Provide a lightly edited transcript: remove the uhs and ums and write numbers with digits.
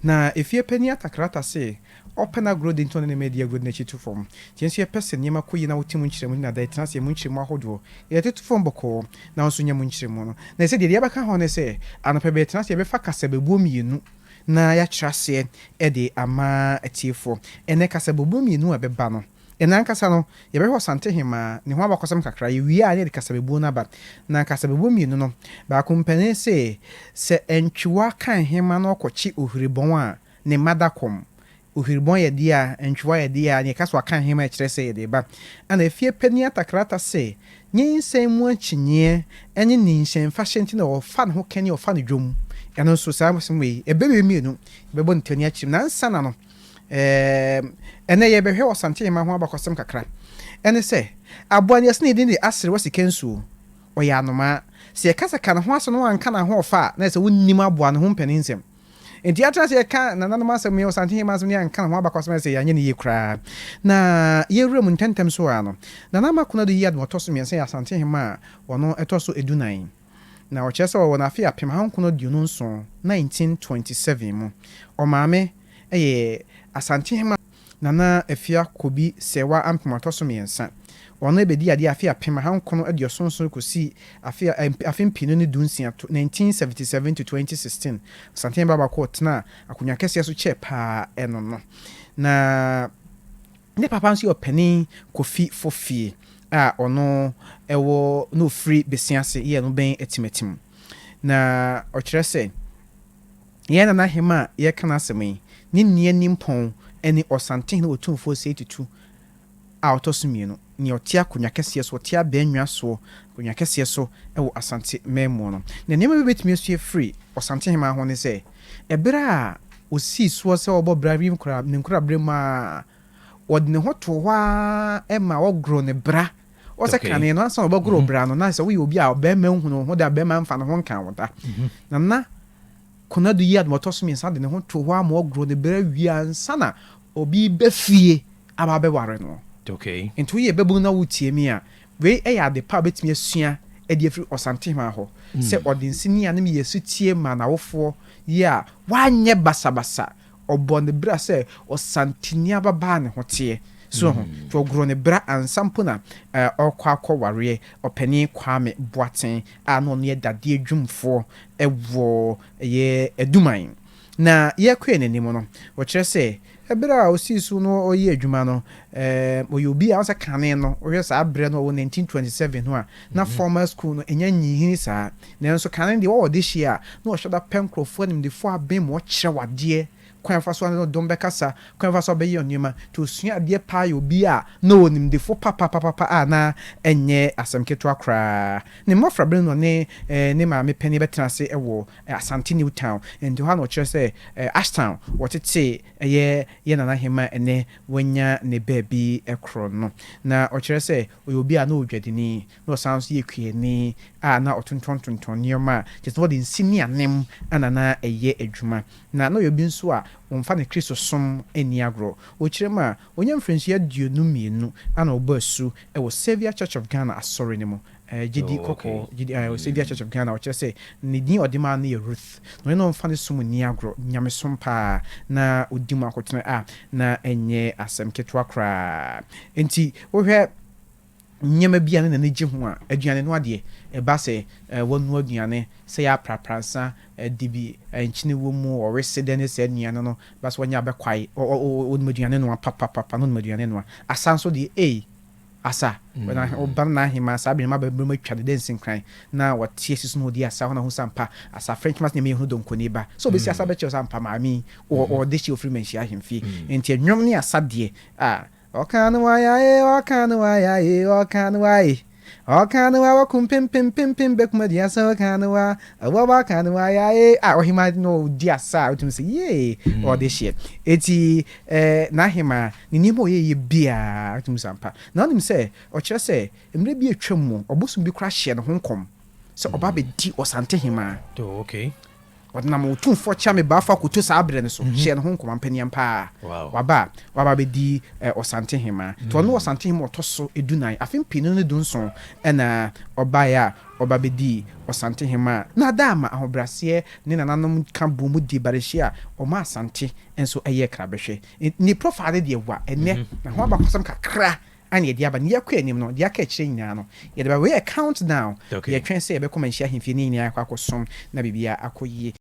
na if ye penny atakrata say open a growth into the media good nature to form jinsi ye person yema ko yina wotimu nkyeremu na da trans ye mu nkyeremu ahodo ye to form boko na so nya mu nkyeremu no na se de ye baka ho ne se anopa be trans ye be fa kasa bebuo mienu na ya kyerase e de ama atiefo ene kasa bebuo mienu abeba no ena kasa no ye be ho Asantehemaa ne ho abakosam kakra ye wi a ne de kasa bebuo na ba na kasa bebuo mienu no ba kompane se entwiwa kan hema no okochi ohiribon a ne madakom ohiribon ye dia entwiwa ye dia ne kasa kan hema kyerɛ sɛ ye de ba ana efie pani atakrata se nyinsɛn mu akyinye ɛne ninhyɛn fa hyɛnti na ɔfa ne ho kani ɔfa ne dwom ɛno nso saa mwe ebebe mienu bɛbɔ ntani akyim na nsana no ene ye behwe Asantehemaa ho abakosem kakra ene se aboane yesne din de asere wasikensu oya anoma se ye kasa kan ho aso no anka na ho fa na se wonnim aboane ho mpaninsem enti atra se ye ka na nanom asem ye Asantehemaa so ne anka na ho abakosem se ye anye ne ye kra na ye wura mu ntentem so ano na na makuna do Yiadom otoso miense Asantehemaa wono etoso edunan na ochese wo na afia pem hankono diunu nso 1927 mu o maame Asantehemaa nana afia kobi sewa ampematoso miensa ono ebedi ade afia pem hankono adiosonso kosi afia pinu ne dunsia 1977 to 2016 Asantehemaa baba ko tena akonya kese so che pa eno no na ne papa nso opani kofi fofie a ono ewo no free besiase ye no ben etimetim na ochire se ye na Hemaa ye kana asemi ni nia nimpon ene Asantehemaa otumfo 82 a otosumienu ni otia konya kese so otia banwa so konya kese so ewo Asantehemaa no na niam be betimi so free Asantehemaa ho ne se ebra osi so se obo brawim kura ne nkura brema odne hoto wa ema ogro ne bra o se kane no asan obogro bra no na se we obi a be ma hunu ho da be ma mfa no ho kan woda na Konadu Yiadom otoso mi sande ne ho to ho ama ogro ne bra wi ansa na obi be fie aba be ware no okay ento ye bebu na wutie mi a we ya de pa betimi asua e de afri Asantehemaa ho se odinsini ane mi yesu tie ma na wofo ye a wanye basabasa obo ne bra se Asantenia baba ne hotie so to ogro ne bra ansampo na okwa ware opani Kwame Boaten ano ne dade adwumfo ewo ye eduman na ye kwe nanim no wo kire se ebra osisu no oye adwuma no oyobi a wasa kane no ohwe sa abre no 1927 no a na formal school no enya nyihini sa na nso kane de wo de hia na o shoda penkrofo nim de fo abem mo kire wade kwan fa so no dom bekasa kwan fa so be ye onima to sua de pa yo bi a no onim de fo papa a na enye asemketo akra ne mofra bre no ne ne ma me pani betena se ewo Asante New Town and to ha no kire se Ashtown wotete ye na Hemaa ene wanya ne baby ekro no na o kire se oyobi a na odwadini no sounds ye kwieni a na otontontonton nioma just what in senior name anana eye adwuma na no yobi nso a wonfa ne Kristo som eni agro o kire ma onya mfrensia duonu mienu ana obasu e wo Savior Church of Ghana asori ne mo GD Koko GD Savior Church of Ghana o kire se ne din odima na Ruth no no mfa ne som ni agro nyame som pa na odima akotena a na enye asem ketwa kra enti wo hwe nyama bia na neje ho a aduane no ade e ba se wonu aduane se ya prapransa dibi enchine wo mu o resede ne se aduane no ba so nya be kwai o aduane no papa no aduane no asanso de asa when o ban na Hemaa sabi ma be matwa de dancing cry na what tiesis no di asa ho na ho sampa asa French mas ne me hu don koni ba so be si asa be che sampa maami o de chi ofri menhia ahemfi enti enwom ne asa de Okanwaya Okanwa kumpim bekuma dia so Okanwa awa Okanwaya Hemaa no dia sa utum say ye or this shit eti na Hemaa ni nimo ye bia utum sampa na nim say o kire say emre bi atwam mu obosum bi kra hye ne honkom so oba be di Asantehemaa okay ɔdenam otumfo kya me baafa koto saa abrɛ no so hyɛ no ho nkɔma mpaniam paa waba bɛdi Asantehemaa to ɔno Asantehemaa ɔtɔ so edunan afei mpinu no dunson ɛna ɔbaeɛ a ɔba bɛdi Asantehemaa na dama ahobraseɛ ne nananom ka bɔ mu di barehye a ɔma Asante nso ɛyɛ krabɛhwɛ ne profile deɛ wa ɛnɛ na ho abakɔsɛm kakra and yet yaba near queen no dia catching no yet by way countdown yɛtwɛn sɛ yɛbɛkɔ manhyia ahemfie ne nyinaa akɔ akɔsom na bibia akɔyie